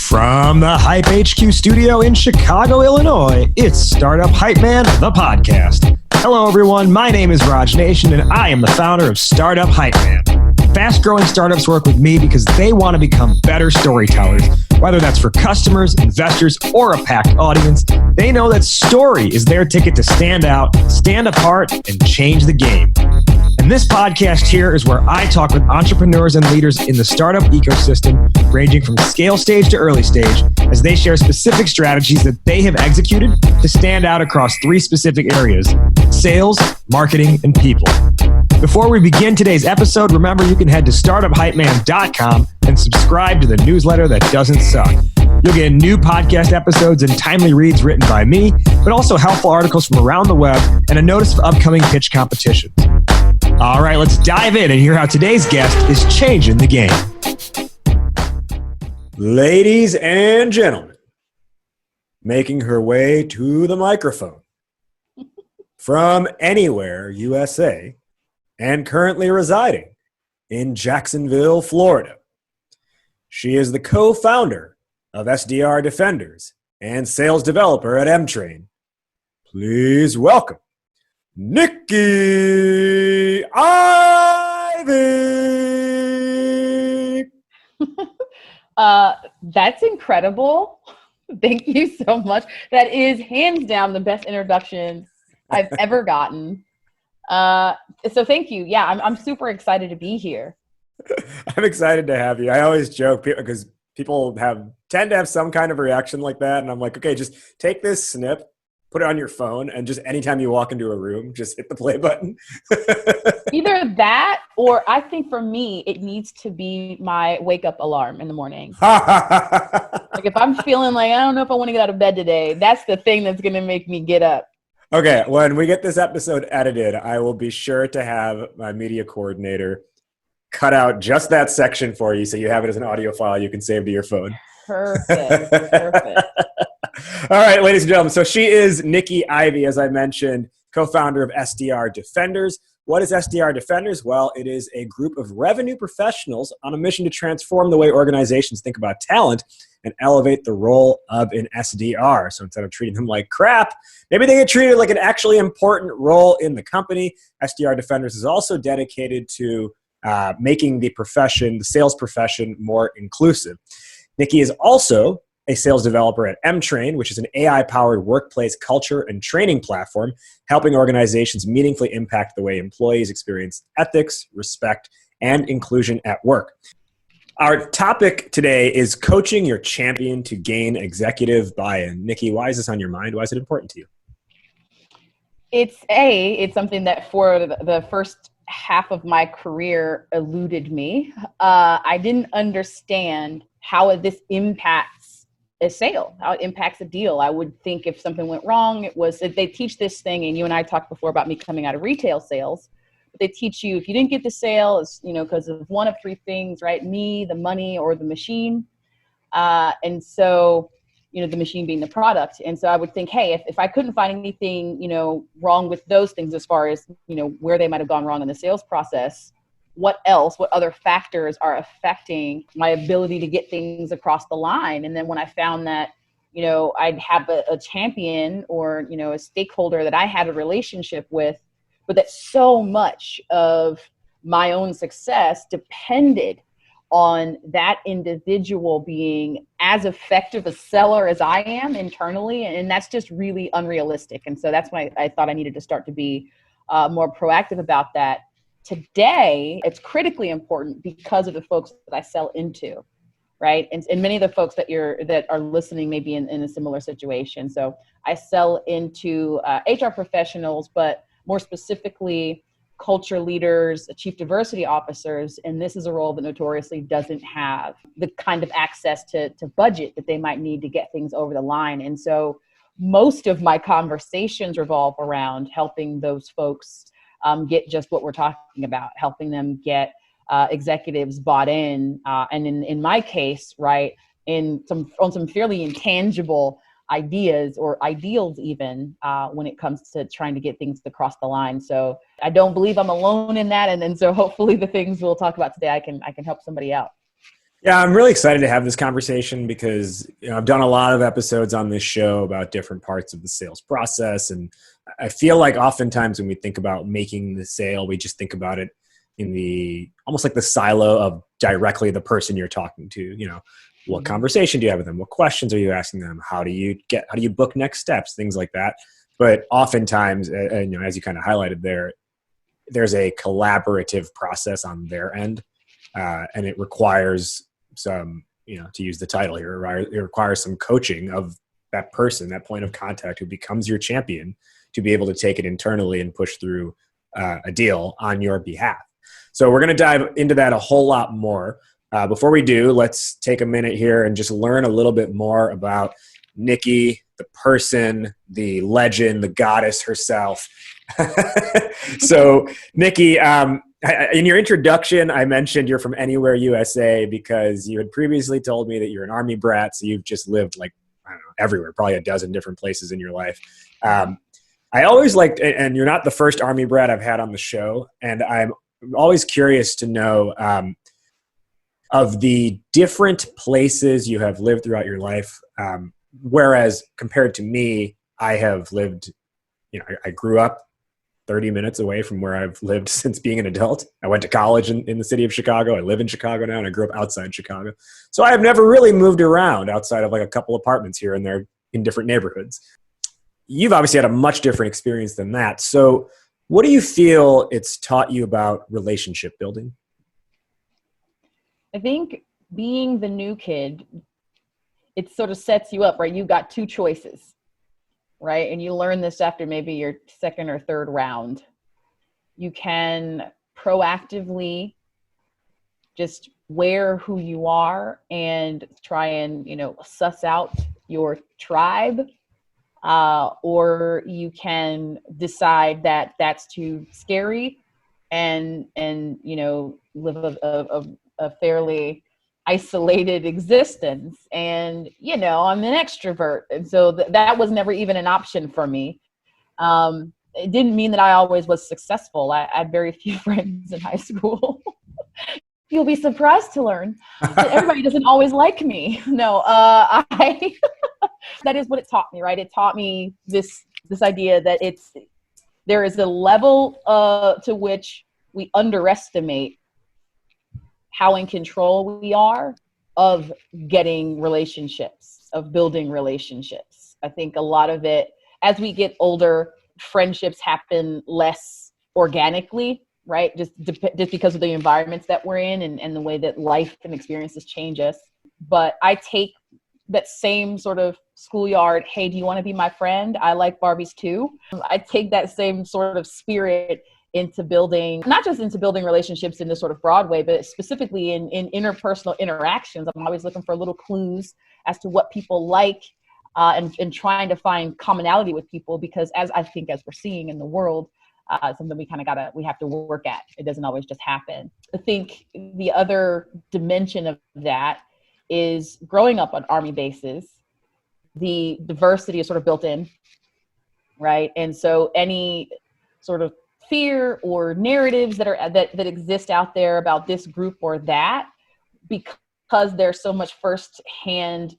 From the Hype HQ studio in Chicago, Illinois, it's Startup Hype Man, the podcast. Hello, everyone. My name is Raj Nation, and I am the founder of Startup Hype Man. Fast-growing startups work with me because they want to become better storytellers. Whether that's for customers, investors, or a packed audience, they know that story is their ticket to stand out, stand apart, and change the game. And this podcast here is where I talk with entrepreneurs and leaders in the startup ecosystem, ranging from scale stage to early stage, as they share specific strategies that they have executed to stand out across three specific areas: sales, marketing, and people. Before we begin today's episode, remember you can head to startuphypeman.com and subscribe to the newsletter that doesn't suck. You'll get new podcast episodes and timely reads written by me, but also helpful articles from around the web and a notice of upcoming pitch competitions. All right, let's dive in and hear how today's guest is changing the game. Ladies and gentlemen, making her way to the microphone from anywhere, USA, and currently residing in Jacksonville, Florida. She is the co-founder of SDRDefenders and sales developer at Emtrain. Please welcome Nikki Ivey. That's incredible. Thank you so much. That is hands down the best introduction I've ever gotten. So thank you. Yeah, I'm super excited to be here. I'm excited to have you. I always joke because people tend to have some kind of reaction like that. And I'm like, okay, just take this snip, put it on your phone, and just anytime you walk into a room, just hit the play button. Either that, or I think for me, it needs to be my wake up alarm in the morning. Like if I'm feeling like, I don't know if I want to get out of bed today, that's the thing that's going to make me get up. Okay, when we get this episode edited, I will be sure to have my media coordinator cut out just that section for you so you have it as an audio file you can save to your phone. Perfect. All right, ladies and gentlemen. So she is Nikki Ivey, as I mentioned, co-founder of SDRDefenders. What is SDRDefenders? Well, it is a group of revenue professionals on a mission to transform the way organizations think about talent and elevate the role of an SDR. So instead of treating them like crap, maybe they get treated like an actually important role in the company. SDRDefenders is also dedicated to making the sales profession, more inclusive. Nikki is also a sales developer at Emtrain, which is an AI-powered workplace culture and training platform, helping organizations meaningfully impact the way employees experience ethics, respect, and inclusion at work. Our topic today is coaching your champion to gain executive buy-in. Nikki, why is this on your mind? Why is it important to you? It's something that for the first half of my career eluded me. I didn't understand how this impacts a sale, how it impacts a deal. I would think if something went wrong, if they teach this thing, and you and I talked before about me coming out of retail sales, but they teach you if you didn't get the sale, it's, because of one of three things, right? Me, the money, or the machine. And so, the machine being the product. And so I would think, hey, if I couldn't find anything, wrong with those things as far as, where they might have gone wrong in the sales process, what other factors are affecting my ability to get things across the line? And then when I found that, I'd have a champion or, a stakeholder that I had a relationship with, but that so much of my own success depended on that individual being as effective a seller as I am internally. And that's just really unrealistic. And so that's why I thought I needed to start to be more proactive about that. Today, it's critically important because of the folks that I sell into, right? And many of the folks that are listening may be in a similar situation. So I sell into HR professionals, but more specifically, culture leaders, chief diversity officers, and this is a role that notoriously doesn't have the kind of access to budget that they might need to get things over the line. And so most of my conversations revolve around helping those folks get just what we're talking about, helping them get executives bought in. And in my case, right, on some fairly intangible ideas or ideals even when it comes to trying to get things across the line. So I don't believe I'm alone in that. And so hopefully the things we'll talk about today, I can help somebody out. Yeah, I'm really excited to have this conversation because I've done a lot of episodes on this show about different parts of the sales process. And I feel like oftentimes when we think about making the sale, we just think about it in the almost like the silo of directly the person you're talking to. What conversation do you have with them? What questions are you asking them? How do you book next steps? Things like that. But oftentimes, as you kind of highlighted there's a collaborative process on their end. And it requires some, to use the title here, it requires some coaching of that person, that point of contact who becomes your champion to be able to take it internally and push through a deal on your behalf. So we're going to dive into that a whole lot more. Before we do, let's take a minute here and just learn a little bit more about Nikki, the person, the legend, the goddess herself. So Nikki, in your introduction, I mentioned you're from Anywhere, USA, because you had previously told me that you're an Army brat. So you've just lived everywhere, probably a dozen different places in your life. I always liked, and you're not the first Army brat I've had on the show. And I'm always curious to know of the different places you have lived throughout your life. Whereas compared to me, I have lived, I grew up 30 minutes away from where I've lived since being an adult. I went to college in the city of Chicago. I live in Chicago now, and I grew up outside Chicago. So I have never really moved around outside of a couple apartments here and there in different neighborhoods. You've obviously had a much different experience than that. So what do you feel it's taught you about relationship building? I think being the new kid, it sort of sets you up, right? You got two choices. Right? And you learn this after maybe your second or third round. You can proactively just wear who you are and try and, suss out your tribe. Or you can decide that that's too scary and live a fairly isolated existence. And I'm an extrovert, and so that was never even an option for me. It didn't mean that I always was successful. I had very few friends in high school. You'll be surprised to learn that everybody doesn't always like me. No, that is what it taught me, right? It taught me this idea that there is a level to which we underestimate how in control we are of getting relationships, of building relationships. I think a lot of it, as we get older, friendships happen less organically, right? Just because of the environments that we're in and the way that life and experiences change us. But I take that same sort of schoolyard, hey, do you want to be my friend? I like Barbies too. I take that same sort of spirit into building, not just into building relationships in this sort of broad way, but specifically in interpersonal interactions. I'm always looking for little clues as to what people like and trying to find commonality with people, because as we're seeing in the world, something we have to work at. It doesn't always just happen. I think the other dimension of that is growing up on Army bases. The diversity is sort of built in, right? And so any sort of fear or narratives that exist out there about this group or that, because there's so much firsthand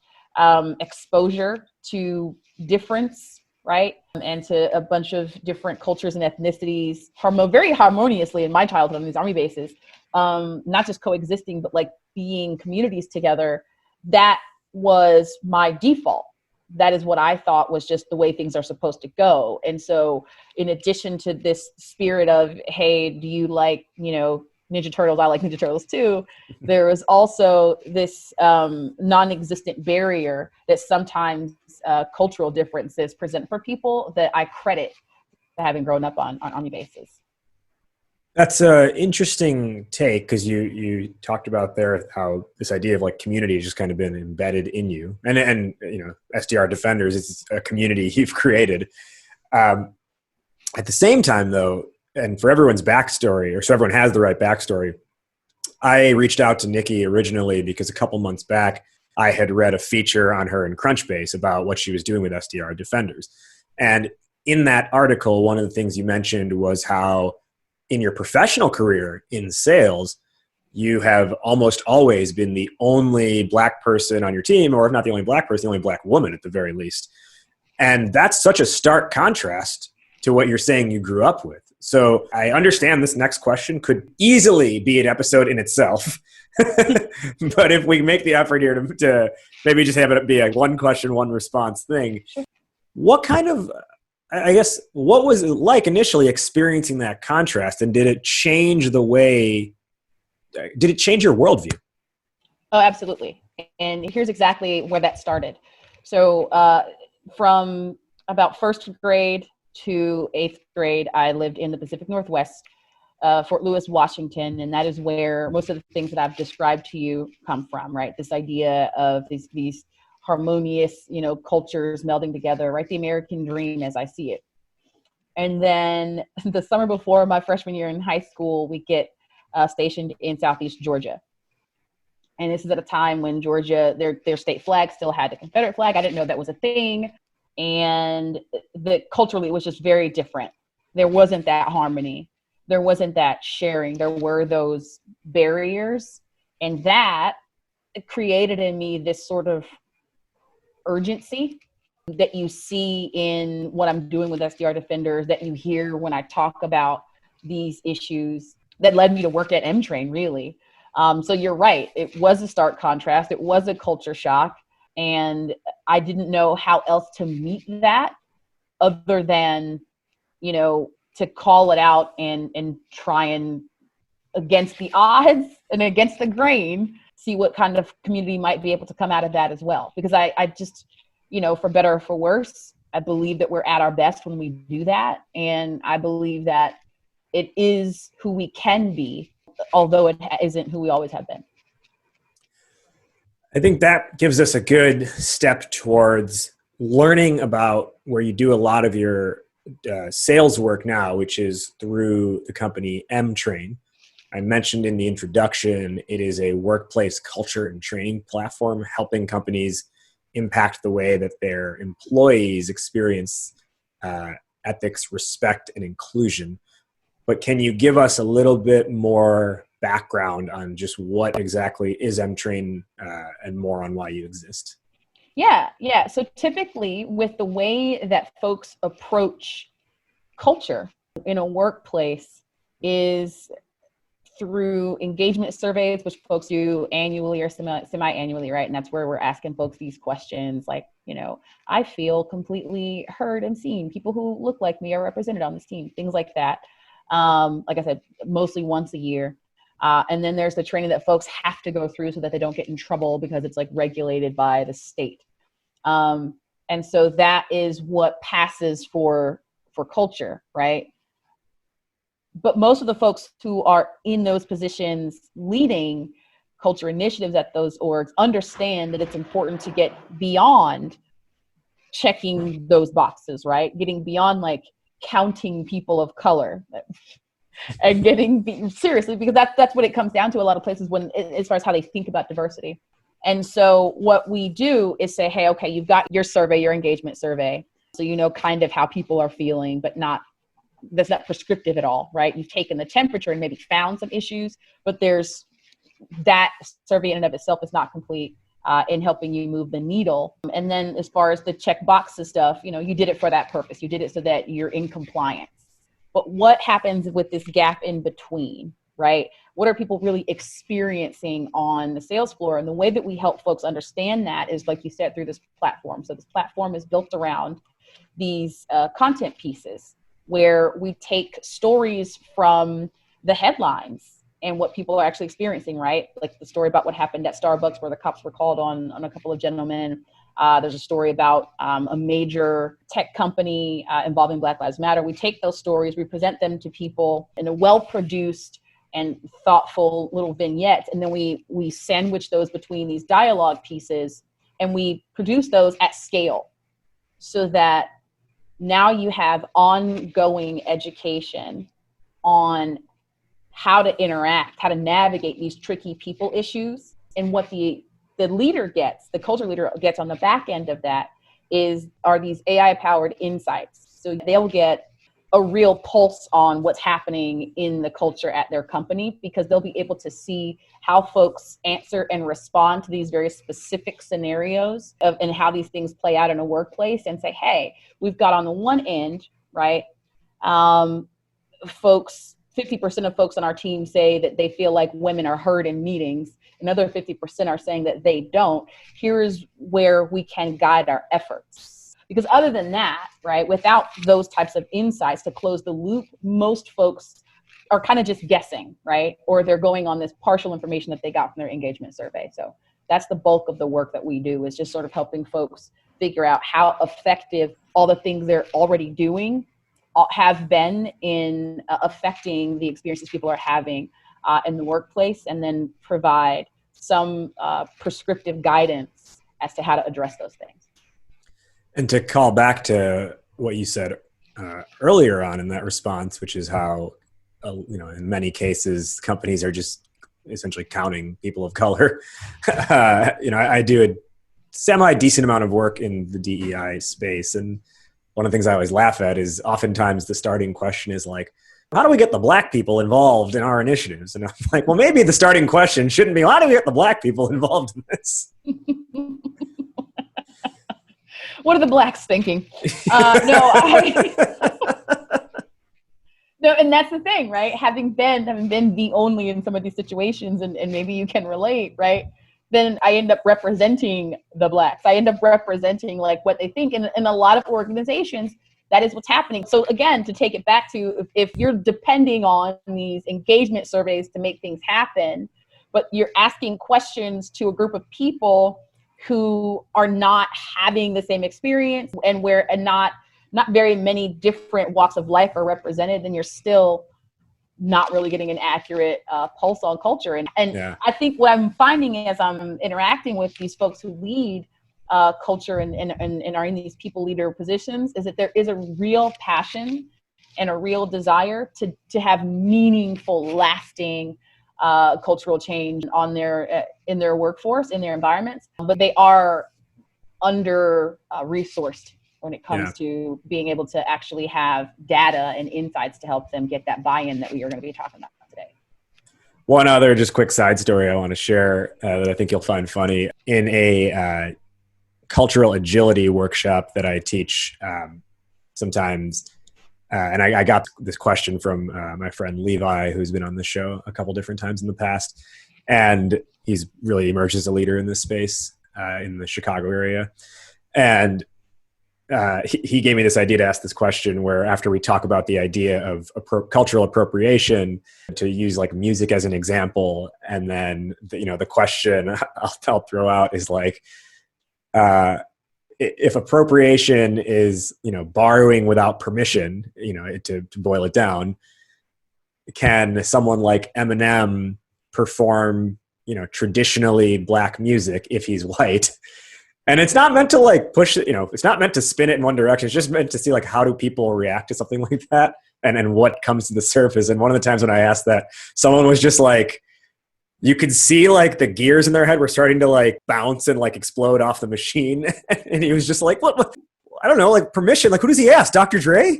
exposure to difference, right? And to a bunch of different cultures and ethnicities, very harmoniously in my childhood on these Army bases, not just coexisting, but being communities together. That was my default. That is what I thought was just the way things are supposed to go. And so in addition to this spirit of, hey, do you like, Ninja Turtles? I like Ninja Turtles too. There was also this non-existent barrier that sometimes cultural differences present for people that I credit to having grown up on Army bases. That's an interesting take, because you talked about there how this idea of community has just kind of been embedded in you, and SDRDefenders is a community you've created. At the same time, though, and for everyone's backstory, or so everyone has the right backstory, I reached out to Nikki originally because a couple months back I had read a feature on her in Crunchbase about what she was doing with SDRDefenders, and in that article, one of the things you mentioned was how in your professional career in sales, you have almost always been the only Black person on your team, or if not the only Black person, the only Black woman at the very least. And that's such a stark contrast to what you're saying you grew up with. So I understand this next question could easily be an episode in itself. But if we make the effort here to maybe just have it be a one question, one response thing, what kind of, I guess, what was it like initially experiencing that contrast? And did it change your worldview? Oh, absolutely. And here's exactly where that started. So from about first grade to eighth grade, I lived in the Pacific Northwest, Fort Lewis, Washington, and that is where most of the things that I've described to you come from, right? This idea of these harmonious, cultures melding together, right? The American dream as I see it. And then the summer before my freshman year in high school, we get stationed in Southeast Georgia. And this is at a time when Georgia, their state flag still had the Confederate flag. I didn't know that was a thing. And culturally, it was just very different. There wasn't that harmony. There wasn't that sharing. There were those barriers. And that created in me this sort of urgency that you see in what I'm doing with SDRDefenders, that you hear when I talk about these issues, that led me to work at Emtrain, really. So you're right. It was a stark contrast. It was a culture shock. And I didn't know how else to meet that other than, to call it out and try and, against the odds and against the grain, see what kind of community might be able to come out of that as well. Because I just, for better or for worse, I believe that we're at our best when we do that. And I believe that it is who we can be, although it isn't who we always have been. I think that gives us a good step towards learning about where you do a lot of your sales work now, which is through the company Emtrain. I mentioned in the introduction, it is a workplace culture and training platform helping companies impact the way that their employees experience ethics, respect, and inclusion. But can you give us a little bit more background on just what exactly is Emtrain and more on why you exist? Yeah. So typically with the way that folks approach culture in a workplace is through engagement surveys, which folks do annually or semi-annually, right? And that's where we're asking folks these questions like, I feel completely heard and seen. People who look like me are represented on this team, things like that. Like I said, mostly once a year. And then there's the training that folks have to go through so that they don't get in trouble because it's like regulated by the state. And so that is what passes for culture, right? But most of the folks who are in those positions leading culture initiatives at those orgs understand that it's important to get beyond checking those boxes, right? Getting beyond like counting people of color and getting seriously, because that's what it comes down to a lot of places when, as far as how they think about diversity. And so what we do is say, hey, okay, you've got your survey, your engagement survey. So kind of how people are feeling, but that's not prescriptive at all, right? You've taken the temperature and maybe found some issues, but there's that survey in and of itself is not complete in helping you move the needle. And then as far as the check boxes stuff, you did it for that purpose. You did it so that you're in compliance. But what happens with this gap in between, right? What are people really experiencing on the sales floor? And the way that we help folks understand that is, like you said, through this platform. So this platform is built around these content pieces where we take stories from the headlines and what people are actually experiencing, right? Like the story about what happened at Starbucks where the cops were called on a couple of gentlemen. There's a story about a major tech company involving Black Lives Matter. We take those stories, we present them to people in a well-produced and thoughtful little vignettes, and then we sandwich those between these dialogue pieces, and we produce those at scale so that now you have ongoing education on how to interact, how to navigate these tricky people issues. And what the leader gets, the culture leader gets on the back end of that are these AI-powered insights. So they'll get a real pulse on what's happening in the culture at their company, because they'll be able to see how folks answer and respond to these very specific scenarios and how these things play out in a workplace, and say, hey, we've got on the one end, right, folks, 50% of folks on our team say that they feel like women are heard in meetings. Another 50% are saying that they don't. Here's where we can guide our efforts. Because other than that, right, without those types of insights to close the loop, most folks are kind of just guessing, right? Or they're going on this partial information that they got from their engagement survey. So that's the bulk of the work that we do, is just sort of helping folks figure out how effective all the things they're already doing have been in affecting the experiences people are having in the workplace, and then provide some prescriptive guidance as to how to address those things. And to call back to what you said earlier on in that response, which is how, in many cases, companies are just essentially counting people of color. I do a semi-decent amount of work in the DEI space. And one of the things I always laugh at is oftentimes the starting question is like, how do we get the Black people involved in our initiatives? And I'm like, well, maybe the starting question shouldn't be, how do we get the Black people involved in this? What are the Blacks thinking? No, and that's the thing, right? Having been the only in some of these situations, and maybe you can relate, right? Then I end up representing the Blacks. I end up representing like what they think. And in a lot of organizations, that is what's happening. So again, to take it back to, if you're depending on these engagement surveys to make things happen, but you're asking questions to a group of people who are not having the same experience, and where not very many different walks of life are represented, then you're still not really getting an accurate pulse on culture. And yeah. I think what I'm finding as I'm interacting with these folks who lead culture and are in these people leader positions, is that there is a real passion and a real desire to have meaningful, lasting cultural change on in their workforce, in their environments, but they are under resourced when it comes to being able to actually have data and insights to help them get that buy-in that we are going to be talking about today. One other just quick side story I want to share that I think you'll find funny. In a cultural agility workshop that I teach sometimes, and I got this question from my friend Levi, who's been on the show a couple different times in the past. And he's really emerged as a leader in this space in the Chicago area. And he gave me this idea to ask this question, where after we talk about the idea of cultural appropriation, to use like music as an example. And then, the question I'll throw out is like, if appropriation is, borrowing without permission, to boil it down, can someone like Eminem perform, traditionally Black music if he's white? And it's not meant to like push it, it's not meant to spin it in one direction. It's just meant to see like, how do people react to something like that? And what comes to the surface. And one of the times when I asked that, someone was just like, you could see like the gears in their head were starting to like bounce and like explode off the machine. And he was just like, what? I don't know, like permission. Like, who does he ask? Dr. Dre?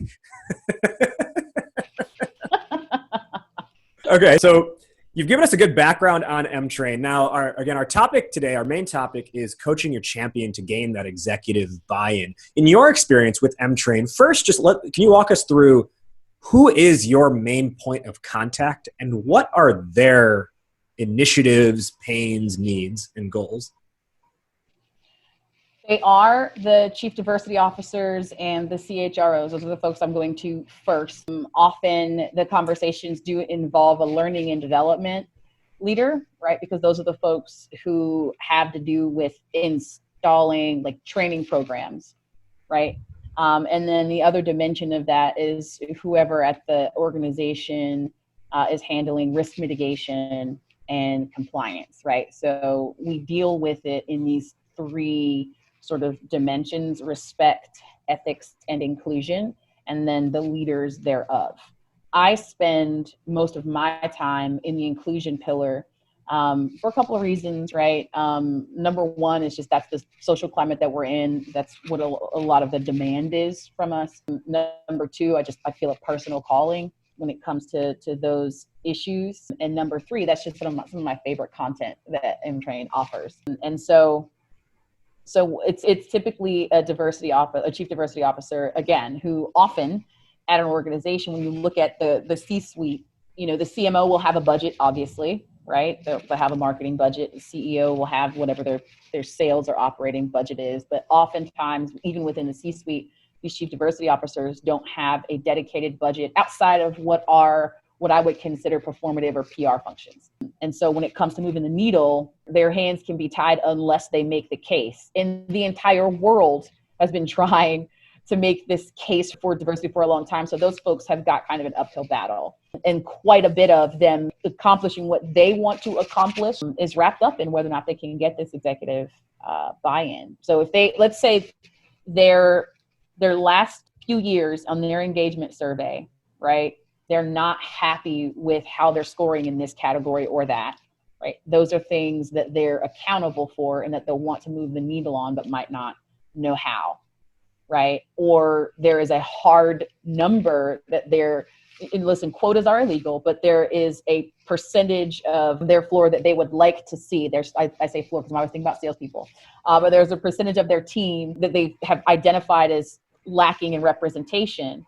Okay. So you've given us a good background on Emtrain. Now, our topic today, our main topic, is coaching your champion to gain that executive buy-in. In your experience with Emtrain, first, can you walk us through who is your main point of contact and what are their initiatives, pains, needs, and goals? They are the chief diversity officers and the CHROs. Those are the folks I'm going to first. Often the conversations do involve a learning and development leader, right? Because those are the folks who have to do with installing like training programs, right? And then the other dimension of that is whoever at the organization is handling risk mitigation and compliance, right? So we deal with it in these three sort of dimensions: respect, ethics, and inclusion, and then the leaders thereof. I spend most of my time in the inclusion pillar for a couple of reasons, right? Number one is just that's the social climate that we're in. That's what a lot of the demand is from us. Number two, I feel a personal calling when it comes to those issues. And number three, that's just some of my favorite content that Emtrain offers. And so it's typically a chief diversity officer, again, who often at an organization, when you look at the C-suite, the CMO will have a budget, obviously, right? They'll have a marketing budget. The CEO will have whatever their sales or operating budget is. But oftentimes, even within the C-suite, these chief diversity officers don't have a dedicated budget outside of what I would consider performative or PR functions. And so when it comes to moving the needle, their hands can be tied unless they make the case. And the entire world has been trying to make this case for diversity for a long time. So those folks have got kind of an uphill battle. And quite a bit of them accomplishing what they want to accomplish is wrapped up in whether or not they can get this executive buy-in. So if let's say their last few years on their engagement survey, right, they're not happy with how they're scoring in this category or that, right? Those are things that they're accountable for and that they'll want to move the needle on, but might not know how, right? Or there is a hard number that listen, quotas are illegal, but there is a percentage of their floor that they would like to see. I say floor because I'm always thinking about salespeople, but there's a percentage of their team that they have identified as lacking in representation.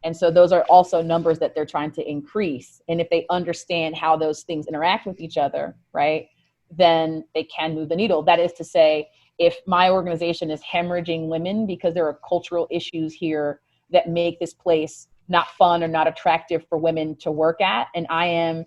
And so those are also numbers that they're trying to increase. And if they understand how those things interact with each other, right, then they can move the needle. That is to say, if my organization is hemorrhaging women because there are cultural issues here that make this place not fun or not attractive for women to work at, and I am,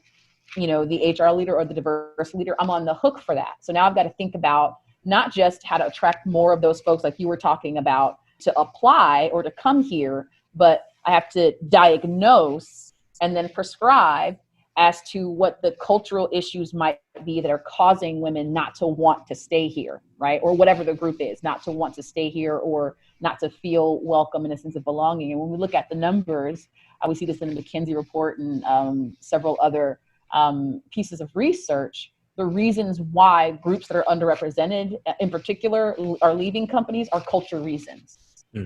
the HR leader or the diversity leader, I'm on the hook for that. So now I've got to think about not just how to attract more of those folks like you were talking about to apply or to come here, but I have to diagnose and then prescribe as to what the cultural issues might be that are causing women not to want to stay here, right? Or whatever the group is, not to want to stay here or not to feel welcome in a sense of belonging. And when we look at the numbers, we see this in the McKinsey report and several other pieces of research. The reasons why groups that are underrepresented in particular are leaving companies are culture reasons.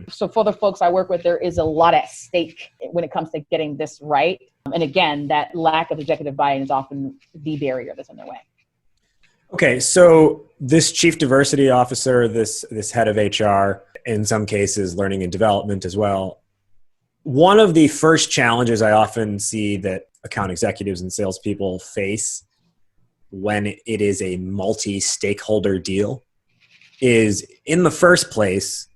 So for the folks I work with, there is a lot at stake when it comes to getting this right. And again, that lack of executive buy-in is often the barrier that's in their way. Okay, so this chief diversity officer, this head of HR, in some cases learning and development as well. One of the first challenges I often see that account executives and salespeople face when it is a multi-stakeholder deal is, in the first place,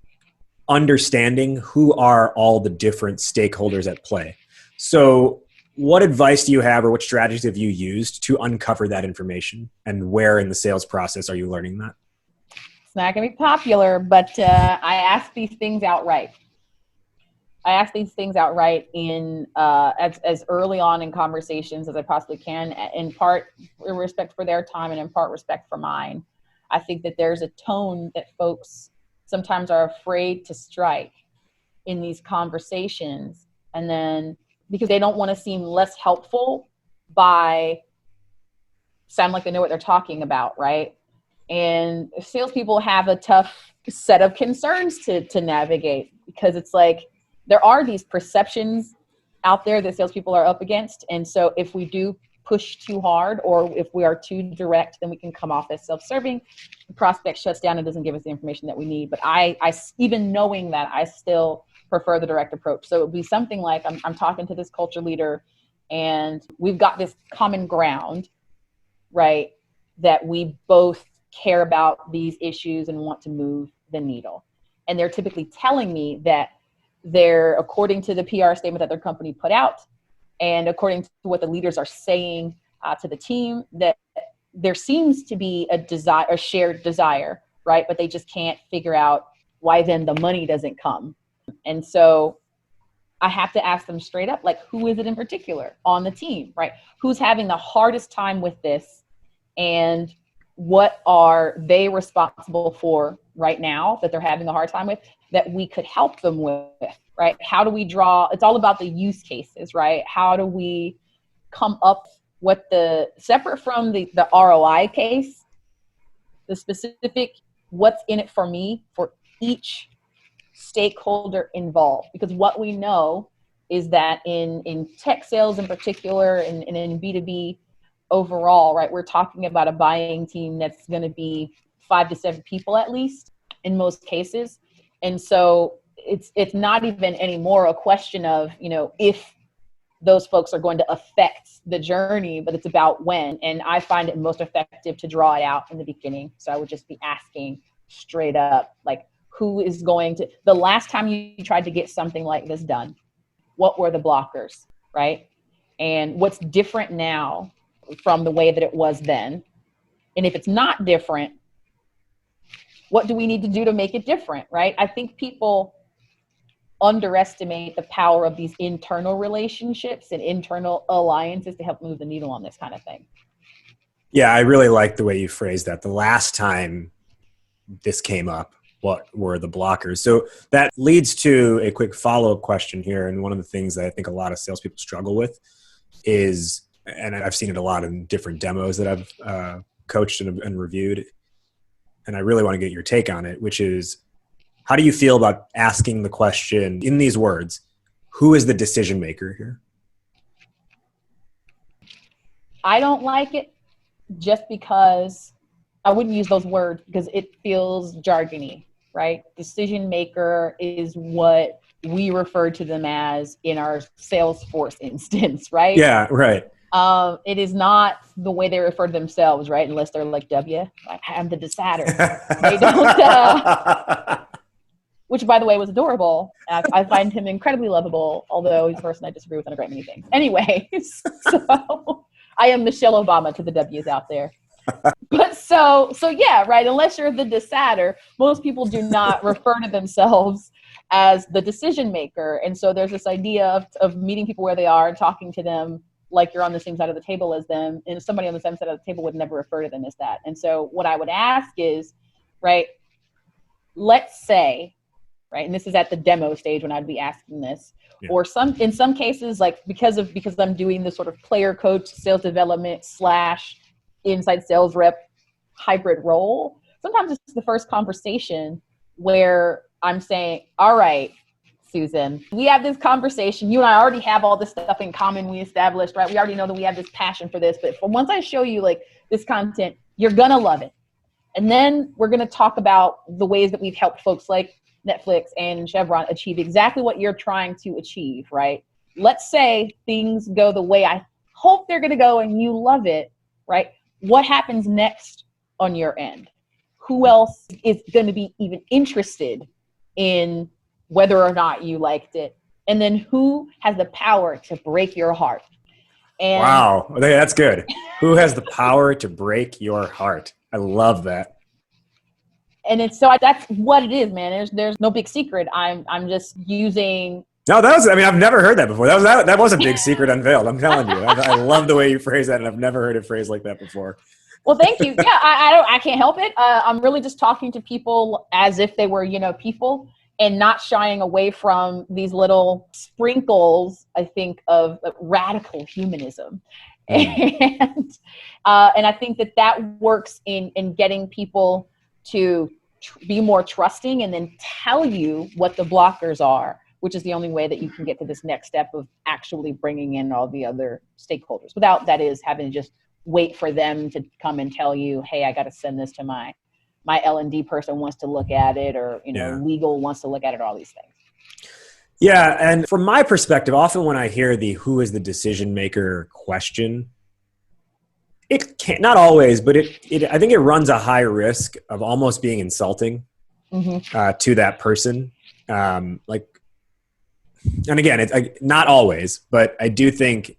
understanding who are all the different stakeholders at play. So what advice do you have or what strategies have you used to uncover that information, and where in the sales process are you learning that? It's not going to be popular, but I ask these things outright. In as early on in conversations as I possibly can, in part respect for their time and in part respect for mine. I think that there's a tone that folks sometimes are afraid to strike in these conversations, and then because they don't want to seem less helpful by sound like they know what they're talking about, right? And salespeople have a tough set of concerns to navigate, because it's like there are these perceptions out there that salespeople are up against. And so if we do push too hard or if we are too direct, then we can come off as self-serving. The prospect shuts down and doesn't give us the information that we need. But I even knowing that, I still prefer the direct approach. So it would be something like I'm talking to this culture leader and we've got this common ground, right, that we both care about these issues and want to move the needle. And they're typically telling me that according to the PR statement that their company put out, and according to what the leaders are saying to the team, that there seems to be a shared desire, right? But they just can't figure out why then the money doesn't come. And so I have to ask them straight up, like, who is it in particular on the team, right? Who's having the hardest time with this? And what are they responsible for right now that they're having a hard time with that we could help them with, right? How do we it's all about the use cases, right? How do we come up separate from the ROI case, the specific what's in it for me for each stakeholder involved. Because what we know is that in tech sales in particular, and in B2B overall, right, we're talking about a buying team that's going to be 5 to 7 people at least in most cases. And so it's not even anymore a question of, if those folks are going to affect the journey, but it's about when. And I find it most effective to draw it out in the beginning. So I would just be asking straight up, like, who is going to, the last time you tried to get something like this done, what were the blockers, right? And what's different now from the way that it was then? And if it's not different, what do we need to do to make it different, right? I think people underestimate the power of these internal relationships and internal alliances to help move the needle on this kind of thing. Yeah, I really like the way you phrased that. The last time this came up, what were the blockers? So that leads to a quick follow-up question here. And one of the things that I think a lot of salespeople struggle with is, and I've seen it a lot in different demos that I've coached and reviewed, and I really want to get your take on it, which is, how do you feel about asking the question in these words, who is the decision maker here? I don't like it just because I wouldn't use those words because it feels jargony, right? Decision maker is what we refer to them as in our Salesforce instance, right? Yeah, right. It is not the way they refer to themselves, right? Unless they're like I'm the decider. They don't, which by the way was adorable. I find him incredibly lovable, although he's a person I disagree with on a great many things. Anyways, so I am Michelle Obama to the W's out there. But so yeah, right. Unless you're the decider, most people do not refer to themselves as the decision maker. And so there's this idea of meeting people where they are and talking to them like you're on the same side of the table as them. And somebody on the same side of the table would never refer to them as that. And so what I would ask is, right, let's say, right, and this is at the demo stage when I'd be asking this, yeah. Or in some cases, like because I'm doing this sort of player coach, sales development / inside sales rep hybrid role, sometimes it's the first conversation where I'm saying, all right, Susan, we have this conversation. You and I already have all this stuff in common we established, right? We already know that we have this passion for this, but once I show you like this content, you're going to love it. And then we're going to talk about the ways that we've helped folks like Netflix and Chevron achieve exactly what you're trying to achieve, right? Let's say things go the way I hope they're going to go and you love it, right? What happens next on your end? Who else is going to be even interested in whether or not you liked it? And then who has the power to break your heart? And wow, that's good. Who has the power to break your heart? I love that. And it's that's what it is, man. There's no big secret. I'm just using. No, I've never heard that before. That was a big secret unveiled. I'm telling you. I love the way you phrase that, and I've never heard it phrased like that before. Well, thank you. Yeah, I can't help it. I'm really just talking to people as if they were, people, and not shying away from these little sprinkles, I think, of radical humanism. And I think that works in getting people to be more trusting and then tell you what the blockers are, which is the only way that you can get to this next step of actually bringing in all the other stakeholders without, that is, having to just wait for them to come and tell you, hey, I got to send this to my L&D person wants to look at it, or, legal wants to look at it, all these things. Yeah. And from my perspective, often when I hear the who is the decision maker question, it can't, not always, but I think it runs a high risk of almost being insulting to that person. And again, it's not always, but I do think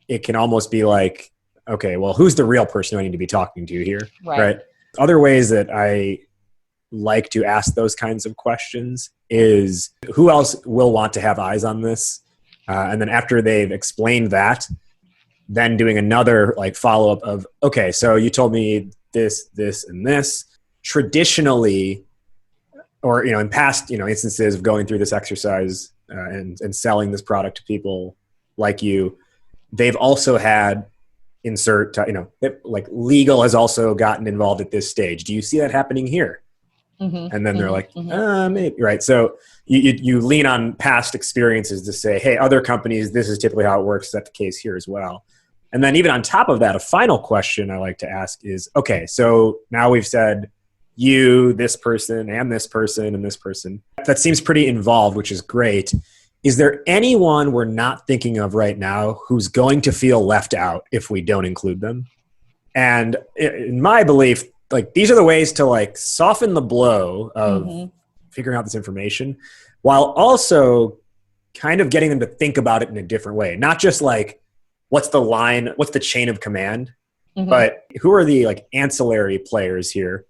it can almost be like, okay, well, who's the real person I need to be talking to here? Right. Other ways that I like to ask those kinds of questions is, who else will want to have eyes on this? And then after they've explained that, then doing another follow-up of, okay, so you told me this, and this. Traditionally, or, in past, instances of going through this exercise and selling this product to people like you, they've also had insert, like legal has also gotten involved at this stage. Do you see that happening here? Mm-hmm. And then they're like, Mm-hmm. maybe, right? So you lean on past experiences to say, hey, other companies, this is typically how it works. Is that the case here as well? And then even on top of that, a final question I like to ask is, okay, so now we've said you, this person, and this person, and this person. That seems pretty involved, which is great. Is there anyone we're not thinking of right now who's going to feel left out if we don't include them? And in my belief, like these are the ways to like soften the blow of figuring out this information while also kind of getting them to think about it in a different way. Not just like, what's the line, what's the chain of command, but who are the like ancillary players here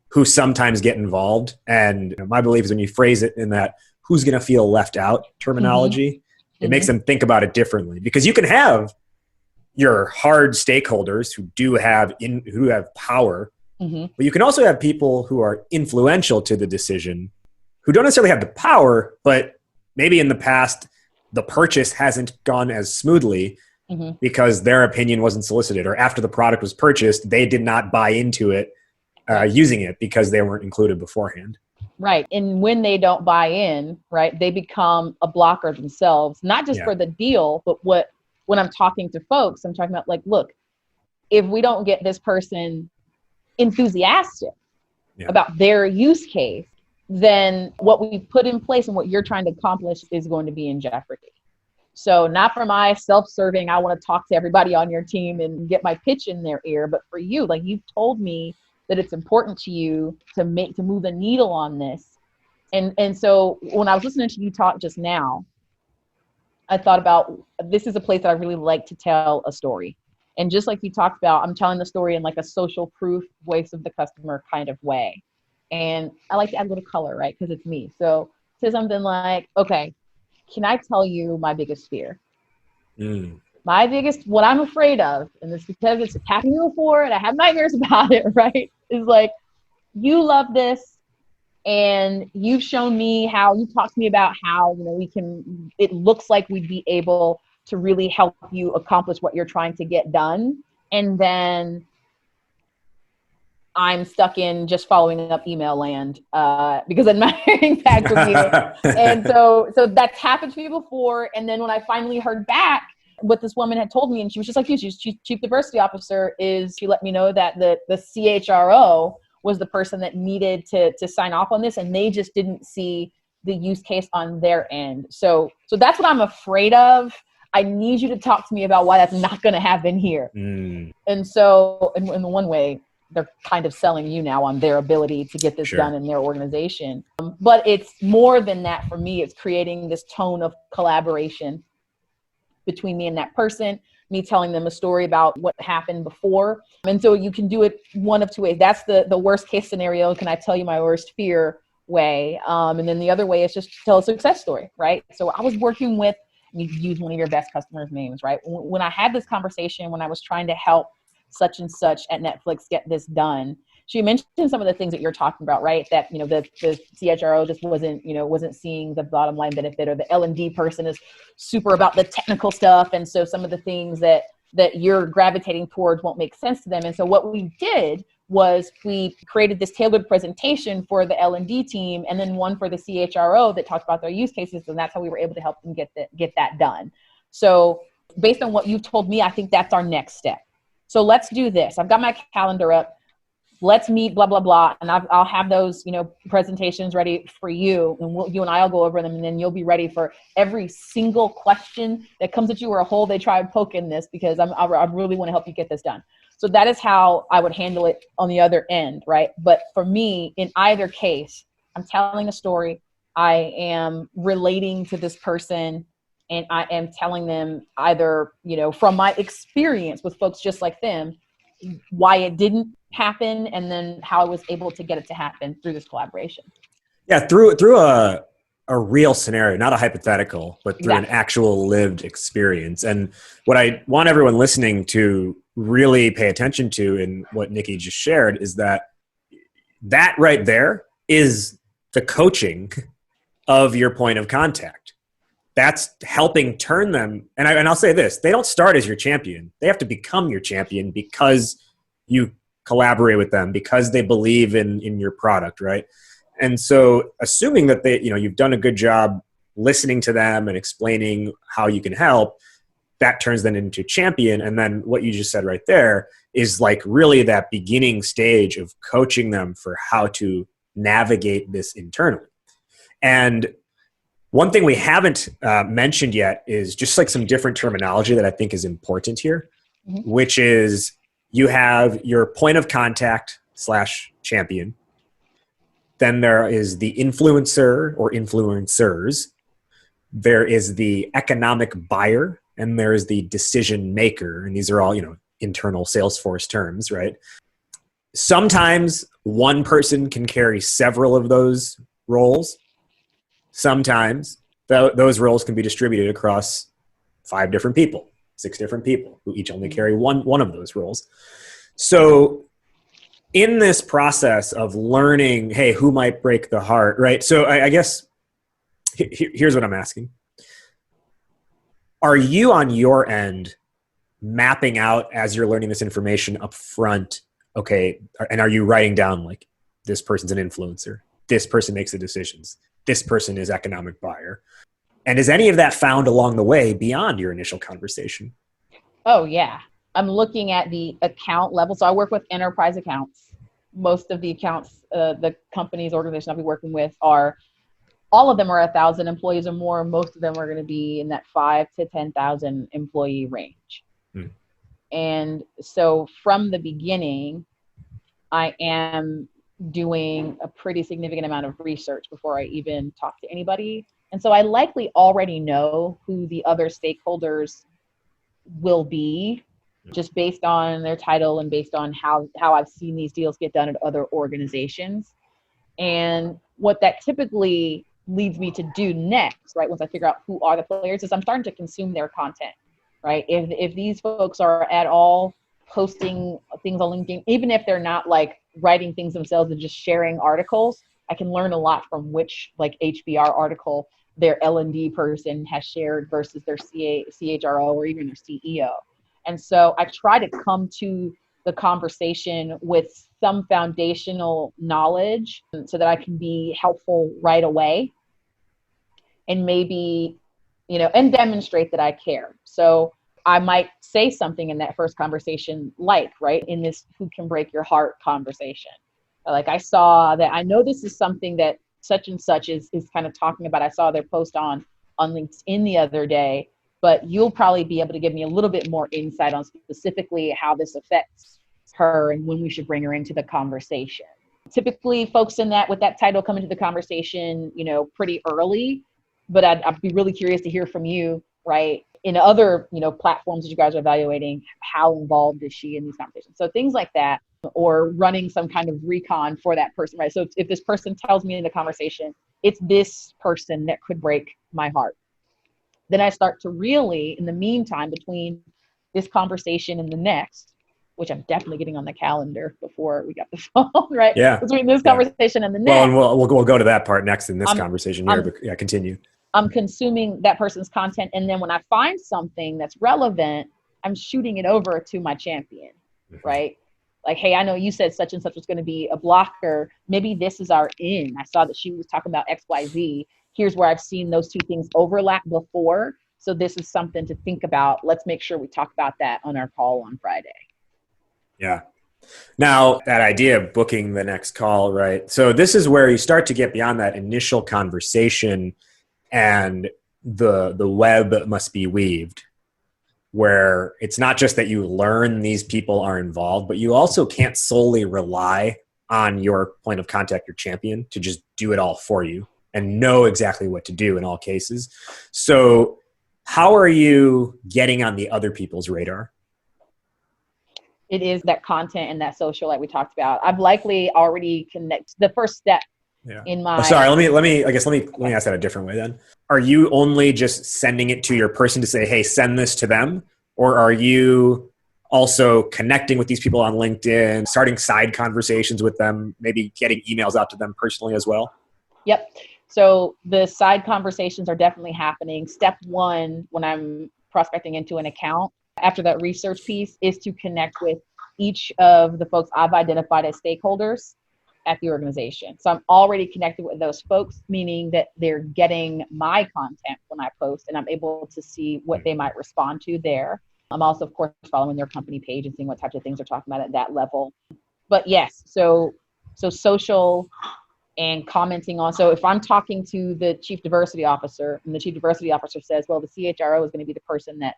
who sometimes get involved? And my belief is when you phrase it in that who's going to feel left out terminology, it makes them think about it differently, because you can have your hard stakeholders who have power, but you can also have people who are influential to the decision who don't necessarily have the power, but maybe in the past the purchase hasn't gone as smoothly because their opinion wasn't solicited, or after the product was purchased, they did not buy into it using it because they weren't included beforehand. Right. And when they don't buy in, right, they become a blocker themselves, not just for the deal, but when I'm talking to folks, I'm talking about like, look, if we don't get this person enthusiastic about their use case, then what we put in place and what you're trying to accomplish is going to be in jeopardy. So not for my self-serving, I want to talk to everybody on your team and get my pitch in their ear, but for you, like you've told me that it's important to you to move the needle on this. And so when I was listening to you talk just now, I thought about, this is a place that I really like to tell a story. And just like you talked about, I'm telling the story in like a social proof, voice of the customer kind of way. And I like to add a little color, right? Because it's me. So say something like, okay, can I tell you my biggest fear? My biggest, what I'm afraid of, and it's because it's happened to me before and I have nightmares about it, right? Is like, you love this and you've shown me how, you talked to me about how, it looks like we'd be able to really help you accomplish what you're trying to get done. And then I'm stuck in just following up email land because I'm not hearing back from you. And so that's happened to me before. And then when I finally heard back what this woman had told me, and she was just like you, she's chief diversity officer, is she let me know that the CHRO was the person that needed to sign off on this, and they just didn't see the use case on their end. So that's what I'm afraid of. I need you to talk to me about why that's not going to happen here. And so in the one way, they're kind of selling you now on their ability to get this done in their organization. But it's more than that for me. It's creating this tone of collaboration between me and that person, me telling them a story about what happened before. And so you can do it one of two ways. That's the worst case scenario. Can I tell you my worst fear way? And then the other way is just tell a success story, right? So I was working with, you use one of your best customers' names, right? When I had this conversation, when I was trying to help such and such at Netflix get this done, she mentioned some of the things that you're talking about, right? That, the CHRO just wasn't seeing the bottom line benefit, or the L&D person is super about the technical stuff. And so some of the things that you're gravitating towards won't make sense to them. And so what we did was we created this tailored presentation for the L&D team, and then one for the CHRO that talked about their use cases. And that's how we were able to help them get that done. So based on what you've told me, I think that's our next step. So let's do this. I've got my calendar up. Let's meet, blah, blah, blah. And I'll have those, presentations ready for you. And you and I will go over them. And then you'll be ready for every single question that comes at you, or a hole they try and poke in this, because I really want to help you get this done. So that is how I would handle it on the other end, right? But for me, in either case, I'm telling a story. I am relating to this person, and I am telling them either, from my experience with folks just like them, why it didn't happen, and then how I was able to get it to happen through this collaboration. Yeah, through a real scenario, not a hypothetical, but through an actual lived experience. And what I want everyone listening to really pay attention to in what Nikki just shared is that right there is the coaching of your point of contact. that's helping turn them. And I'll say this, they don't start as your champion. They have to become your champion because you collaborate with them, because they believe in your product, right? And so assuming that you've done a good job listening to them and explaining how you can help, that turns them into champion. And then what you just said right there is like really that beginning stage of coaching them for how to navigate this internally. And one thing we haven't mentioned yet is just like some different terminology that I think is important here, which is you have your point of contact / champion. Then there is the influencer or influencers. There is the economic buyer, and there is the decision maker. And these are all, internal Salesforce terms, right? Sometimes one person can carry several of those roles. Sometimes those roles can be distributed across 5 different people, 6 different people who each only carry one of those roles. So in this process of learning, hey, who might break the heart, right? So I guess here's what I'm asking. Are you on your end mapping out as you're learning this information up front? Okay. And are you writing down like this person's an influencer? This person makes the decisions. This person is economic buyer. And is any of that found along the way beyond your initial conversation? Oh, yeah. I'm looking at the account level. So I work with enterprise accounts. Most of the accounts, the companies, organizations I'll be working with all of them are 1,000 employees or more. Most of them are going to be in that 5,000 to 10,000 employee range. And so from the beginning, I am doing a pretty significant amount of research before I even talk to anybody. And so I likely already know who the other stakeholders will be just based on their title and based on how I've seen these deals get done at other organizations. And what that typically leads me to do next, right, once I figure out who are the players, is I'm starting to consume their content, right? If these folks are at all posting things on LinkedIn, even if they're not like writing things themselves and just sharing articles, I can learn a lot from which like HBR article their L&D person has shared versus their CHRO or even their CEO. And so I try to come to the conversation with some foundational knowledge so that I can be helpful right away and maybe, and demonstrate that I care. So I might say something in that first conversation, like, right, in this who can break your heart conversation. Like I know this is something that such and such is kind of talking about. I saw their post on LinkedIn the other day, but you'll probably be able to give me a little bit more insight on specifically how this affects her and when we should bring her into the conversation. Typically folks with that title come into the conversation, pretty early, but I'd be really curious to hear from you, right? In other, platforms that you guys are evaluating, how involved is she in these conversations? So things like that, or running some kind of recon for that person, right? So if this person tells me in the conversation, it's this person that could break my heart, then I start to really, in the meantime, between this conversation and the next, which I'm definitely getting on the calendar before we got the phone, right? Yeah. Between this conversation and the next. Well, and we'll go to that part next in this conversation here, but yeah, continue. I'm consuming that person's content. And then when I find something that's relevant, I'm shooting it over to my champion, right? Like, hey, I know you said such and such was going to be a blocker. Maybe this is our in. I saw that she was talking about XYZ. Here's where I've seen those two things overlap before. So this is something to think about. Let's make sure we talk about that on our call on Friday. Yeah. Now, that idea of booking the next call, right? So this is where you start to get beyond that initial conversation, and the web must be weaved, where it's not just that you learn these people are involved, but you also can't solely rely on your point of contact, your champion, to just do it all for you and know exactly what to do in all cases. So how are you getting on the other people's radar? It is that content and that social, like we talked about. I've likely already connected the first step. Yeah. In my let me ask that a different way then. Are you only just sending it to your person to say, hey, send this to them? Or are you also connecting with these people on LinkedIn, starting side conversations with them, maybe getting emails out to them personally as well? Yep. So the side conversations are definitely happening. Step one, when I'm prospecting into an account, after that research piece, is to connect with each of the folks I've identified as stakeholders at the organization. So I'm already connected with those folks, meaning that they're getting my content when I post, and I'm able to see what they might respond to there. I'm also, of course, following their company page and seeing what types of things they're talking about at that level. But yes, so social and commenting on. So if I'm talking to the chief diversity officer and the chief diversity officer says, well, the CHRO is going to be the person that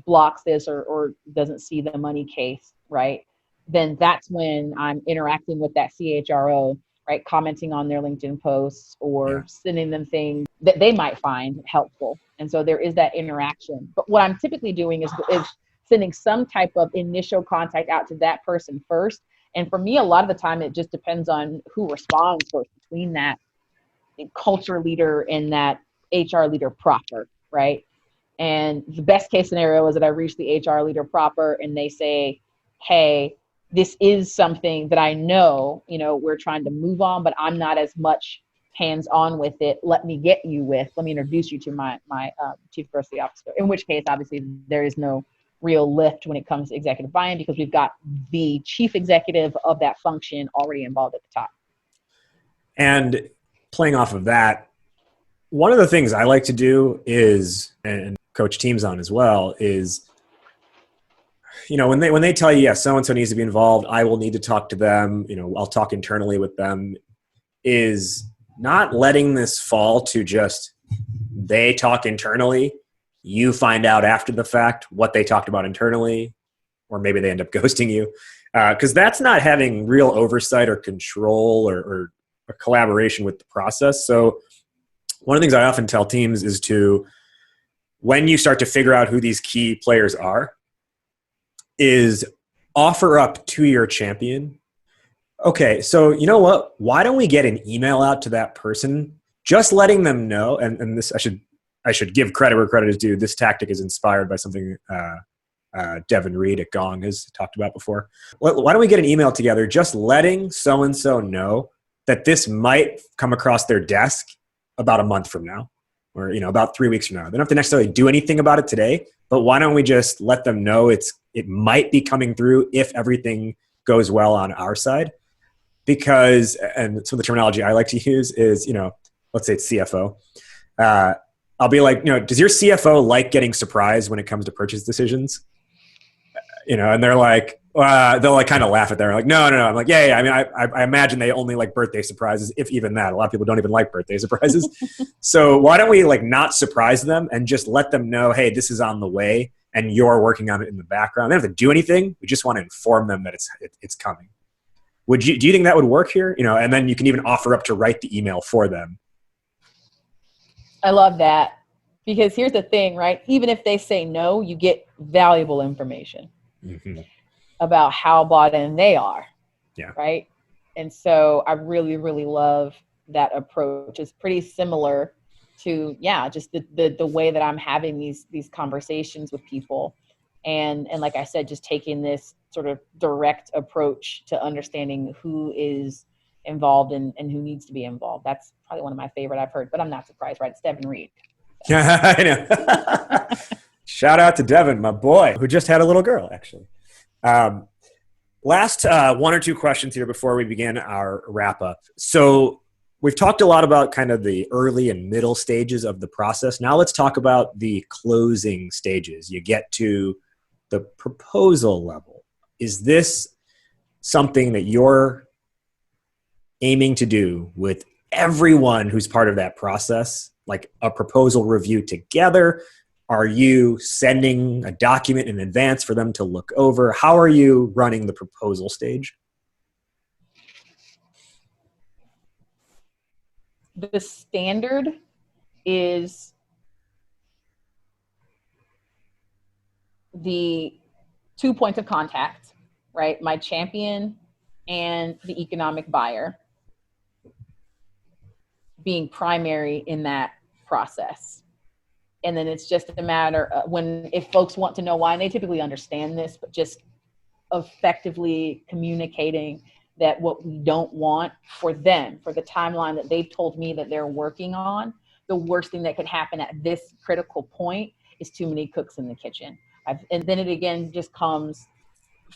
blocks this or doesn't see the money case, right? Then that's when I'm interacting with that CHRO, right? Commenting on their LinkedIn posts or sending them things that they might find helpful. And so there is that interaction. But what I'm typically doing is sending some type of initial contact out to that person first. And for me, a lot of the time, it just depends on who responds first between that culture leader and that HR leader proper, right? And the best case scenario is that I reach the HR leader proper and they say, hey, this is something that I know, we're trying to move on, but I'm not as much hands-on with it. Let me introduce you to my chief diversity officer. In which case, obviously, there is no real lift when it comes to executive buy-in because we've got the chief executive of that function already involved at the top. And playing off of that, one of the things I like to do is, and coach teams on as well, is, when they tell you, yes, so-and-so needs to be involved, I will need to talk to them, I'll talk internally with them, is not letting this fall to just they talk internally, you find out after the fact what they talked about internally, or maybe they end up ghosting you. Because that's not having real oversight or control or collaboration with the process. So one of the things I often tell teams is when you start to figure out who these key players are, is offer up to your champion, okay, so you know what? Why don't we get an email out to that person, just letting them know, and this I should give credit where credit is due. This tactic is inspired by something Devin Reed at Gong has talked about before. Why don't we get an email together just letting so-and-so know that this might come across their desk about a month from now or about 3 weeks from now. They don't have to necessarily do anything about it today, but why don't we just let them know it might be coming through if everything goes well on our side? Because, and some of the terminology I like to use is, let's say it's CFO. I'll be like, does your CFO like getting surprised when it comes to purchase decisions? And they're like, they'll like kind of laugh at that. They're like, no. I'm like, yeah. I mean, I imagine they only like birthday surprises, if even that. A lot of people don't even like birthday surprises. So why don't we like not surprise them and just let them know, hey, this is on the way and you're working on it in the background. They don't have to do anything. We just want to inform them that it's coming. Do you think that would work here? And then you can even offer up to write the email for them. I love that, because here's the thing, right? Even if they say no, you get valuable information about how bought in they are. Yeah. Right. And so I really, really love that approach. It's pretty similar to, just the way that I'm having these conversations with people. And like I said, just taking this sort of direct approach to understanding who is involved and who needs to be involved. That's probably one of my favorite I've heard, but I'm not surprised, right? It's Devin Reed. Yeah, I know. Shout out to Devin, my boy, who just had a little girl, actually. Last one or two questions here before we begin our wrap up. So we've talked a lot about kind of the early and middle stages of the process. Now let's talk about the closing stages. You get to the proposal level. Is this something that you're aiming to do with everyone who's part of that process, like a proposal review together? Are you sending a document in advance for them to look over? How are you running the proposal stage? The standard is the 2 points of contact, right? My champion and the economic buyer being primary in that process. And then it's just a matter of if folks want to know why, and they typically understand this, but just effectively communicating that what we don't want for them, for the timeline that they've told me that they're working on, the worst thing that could happen at this critical point is too many cooks in the kitchen. And then it again just comes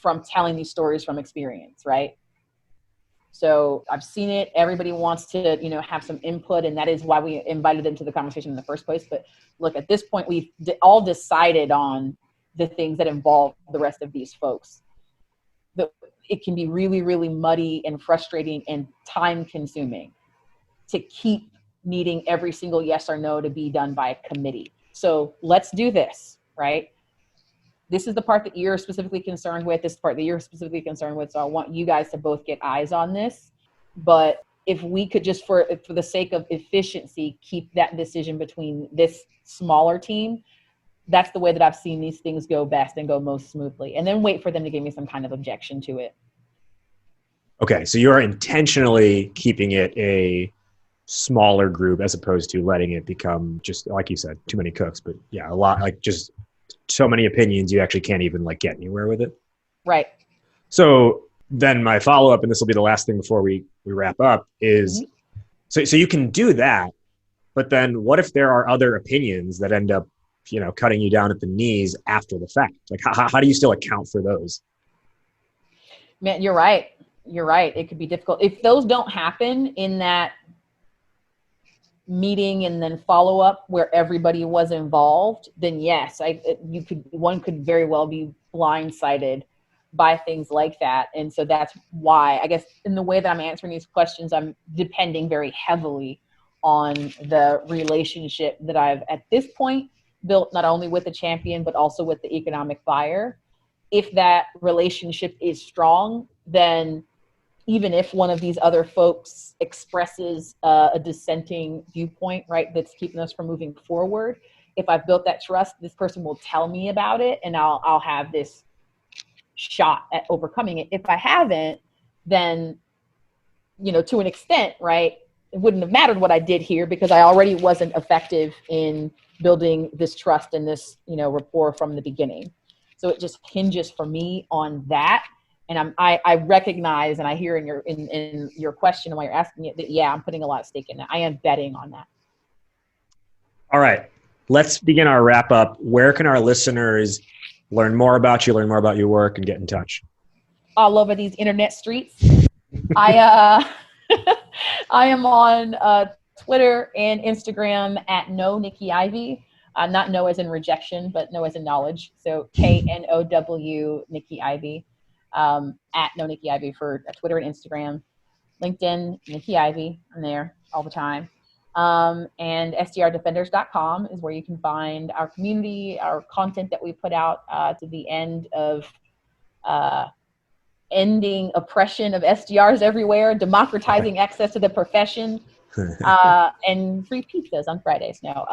from telling these stories from experience, right? So I've seen it. Everybody wants to, have some input, and that is why we invited them to the conversation in the first place. But look, at this point, we've all decided on the things that involve the rest of these folks. It can be really, really muddy and frustrating and time consuming to keep needing every single yes or no to be done by a committee. So let's do this, right? This is the part that you're specifically concerned with. This is the part that you're specifically concerned with. So I want you guys to both get eyes on this. But if we could just, for the sake of efficiency, keep that decision between this smaller team, that's the way that I've seen these things go best and go most smoothly. And then wait for them to give me some kind of objection to it. Okay, so you're intentionally keeping it a smaller group as opposed to letting it become, just like you said, too many cooks. But yeah, a lot, like just so many opinions, you actually can't even like get anywhere with it. Right. So then my follow-up, and this will be the last thing before we wrap up, is so you can do that, but then what if there are other opinions that end up, cutting you down at the knees after the fact? Like how do you still account for those? Man, you're right. You're right. It could be difficult. If those don't happen in that meeting and then follow up where everybody was involved, then yes, one could very well be blindsided by things like that. And so that's why, I guess, in the way that I'm answering these questions, I'm depending very heavily on the relationship that I've at this point built, not only with the champion, but also with the economic buyer. If that relationship is strong, then even if one of these other folks expresses a dissenting viewpoint, right, that's keeping us from moving forward, if I've built that trust, this person will tell me about it, and I'll have this shot at overcoming it. If I haven't, then, to an extent, right, it wouldn't have mattered what I did here because I already wasn't effective in building this trust and this, rapport from the beginning. So it just hinges for me on that. And I recognize, and I hear in your question and why you're asking it, that yeah, I'm putting a lot of stake in that. I am betting on that. All right, let's begin our wrap up. Where can our listeners learn more about you, learn more about your work, and get in touch? All over these internet streets. I am on Twitter and Instagram at Nikki Ivey. Not no as in rejection, but no as in knowledge. So KNOW Nikki Ivey. At Nikki Ivey for Twitter and Instagram. LinkedIn, Nikki Ivey. I'm there all the time. And SDRDefenders.com is where you can find our community, our content that we put out to the end of ending oppression of SDRs everywhere, democratizing access to the profession, and free pizzas on Fridays now.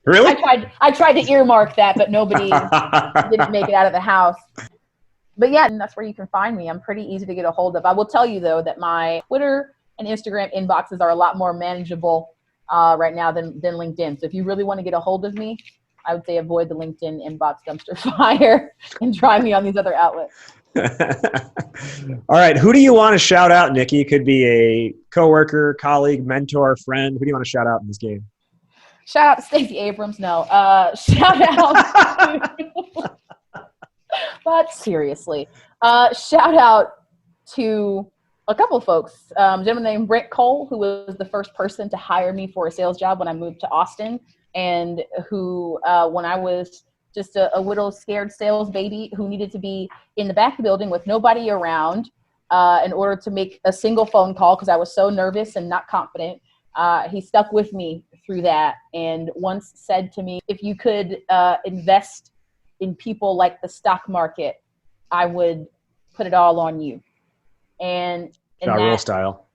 Really? I tried to earmark that, but nobody didn't make it out of the house. But yeah, and that's where you can find me. I'm pretty easy to get a hold of. I will tell you, though, that my Twitter and Instagram inboxes are a lot more manageable right now than LinkedIn. So if you really want to get a hold of me, I would say avoid the LinkedIn inbox dumpster fire and try me on these other outlets. All right. Who do you want to shout out, Nikki? Could be a coworker, colleague, mentor, friend. Who do you want to shout out in this game? Shout out to Stacey Abrams. No. Shout out to... But seriously, shout out to a couple of folks. A gentleman named Brent Cole, who was the first person to hire me for a sales job when I moved to Austin, and who, when I was just a little scared sales baby who needed to be in the back of the building with nobody around in order to make a single phone call because I was so nervous and not confident, he stuck with me through that and once said to me, if you could invest in people like the stock market, I would put it all on you. And roll style.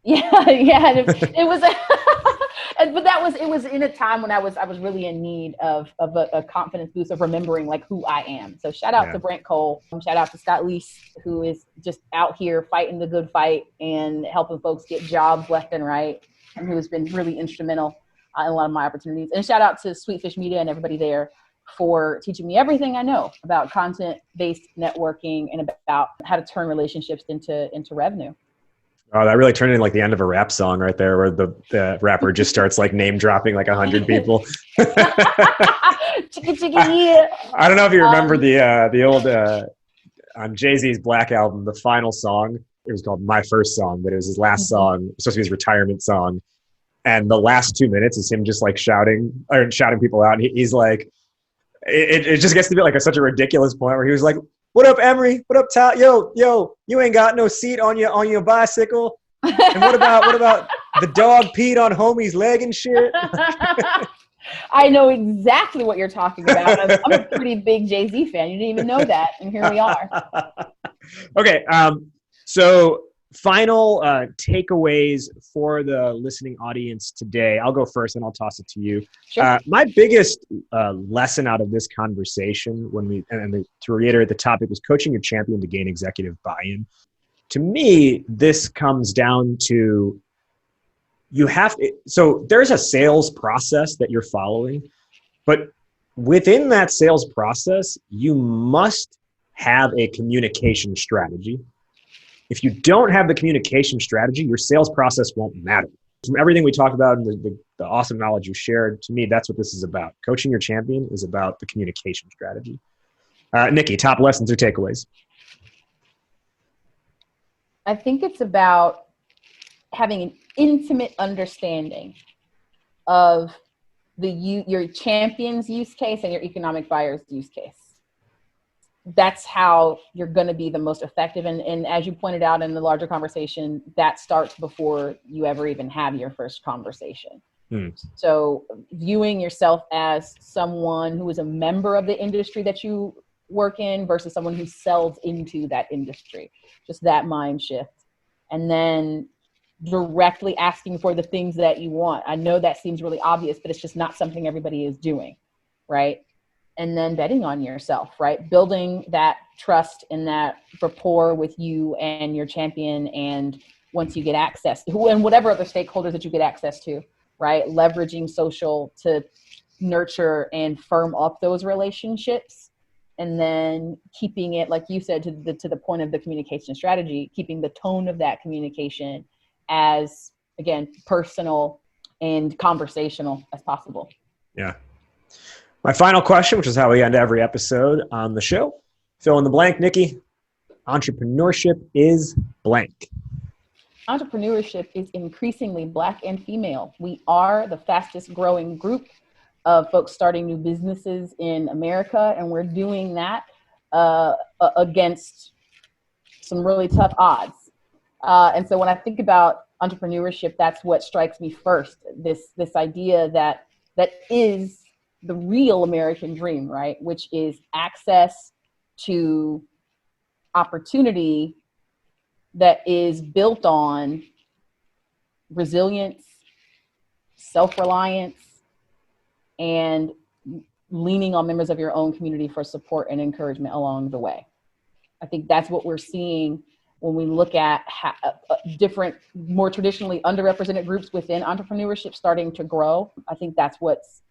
Yeah. It was, but it was in a time when I was really in need of a confidence boost of remembering like who I am. So shout out to Brent Cole. Shout out to Scott Leese, who is just out here fighting the good fight and helping folks get jobs left and right, and who has been really instrumental in a lot of my opportunities. And shout out to Sweetfish Media and everybody there for teaching me everything I know about content-based networking and about how to turn relationships into revenue. Oh, that really turned into like the end of a rap song right there, where the rapper just starts like name dropping like 100 people. Chicka, yeah. I don't know if you remember the old on Jay-Z's Black album, the final song. It was called My First Song, but it was his last song. It was supposed to be his retirement song, and the last 2 minutes is him just like shouting people out. And he's like, it just gets to be like such a ridiculous point where he was like, "What up, Emery? What up, Tal? Yo, you ain't got no seat on your bicycle. And what about the dog peed on homie's leg and shit?" I know exactly what you're talking about. I'm a pretty big Jay-Z fan. You didn't even know that, and here we are. Okay, so final takeaways for the listening audience today. I'll go first, and I'll toss it to you. Sure. My biggest lesson out of this conversation, to reiterate, the topic was coaching your champion to gain executive buy-in. To me, this comes down to so there's a sales process that you're following, but within that sales process, you must have a communication strategy. If you don't have the communication strategy, your sales process won't matter. From everything we talked about and the awesome knowledge you shared, to me, that's what this is about. Coaching your champion is about the communication strategy. Nikki, top lessons or takeaways? I think it's about having an intimate understanding of your champion's use case and your economic buyer's use case. That's how you're going to be the most effective. And as you pointed out in the larger conversation, that starts before you ever even have your first conversation. So viewing yourself as someone who is a member of the industry that you work in versus someone who sells into that industry, just that mind shift. And then directly asking for the things that you want. I know that seems really obvious, but it's just not something everybody is doing, right? And then betting on yourself, right? Building that trust and that rapport with you and your champion. And once you get access to and whatever other stakeholders that you get access to, right? Leveraging social to nurture and firm up those relationships. And then keeping it, like you said, to the point of the communication strategy, keeping the tone of that communication as, again, personal and conversational as possible. Yeah. My final question, which is how we end every episode on the show. Fill in the blank, Nikki. Entrepreneurship is blank. Entrepreneurship is increasingly Black and female. We are the fastest growing group of folks starting new businesses in America, and we're doing that against some really tough odds. And so when I think about entrepreneurship, that's what strikes me first. This idea that is the real American dream, right? Which is access to opportunity that is built on resilience, self-reliance, and leaning on members of your own community for support and encouragement along the way. I think that's what we're seeing when we look at different, more traditionally underrepresented groups within entrepreneurship starting to grow. I think that's what's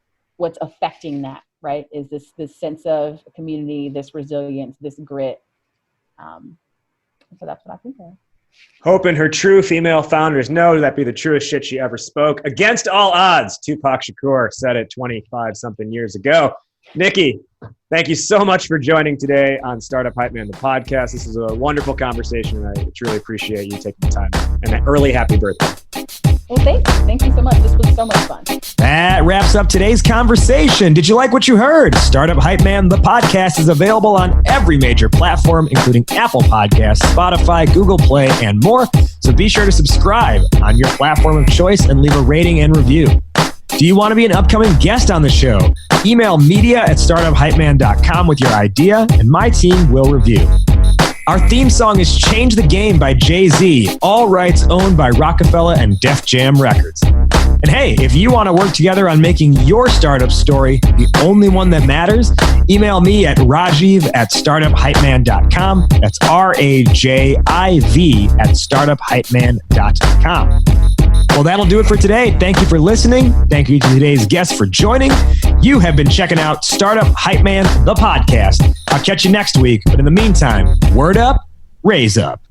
affecting that, right? Is this sense of community, this resilience, this grit. So that's what I think of. Hoping her true female founders know that be the truest shit she ever spoke. Against all odds, Tupac Shakur said it 25-something years ago. Nikki, thank you so much for joining today on Startup Hype Man, the podcast. This is a wonderful conversation, and I truly appreciate you taking the time. And an early happy birthday. Well, thank you. Thank you so much. This was so much fun. That wraps up today's conversation. Did you like what you heard? Startup Hype Man, the podcast, is available on every major platform, including Apple Podcasts, Spotify, Google Play, and more. So be sure to subscribe on your platform of choice and leave a rating and review. Do you want to be an upcoming guest on the show? Email media@startuphypeman.com with your idea, and my team will review. Our theme song is Change the Game by Jay-Z, all rights owned by Rockefeller and Def Jam Records. And hey, if you want to work together on making your startup story the only one that matters, email me at rajiv@startuphypeman.com. That's RAJIV@startuphypeman.com. Well, that'll do it for today. Thank you for listening. Thank you to today's guests for joining. You have been checking out Startup Hype Man, the podcast. I'll catch you next week. But in the meantime, word up, raise up.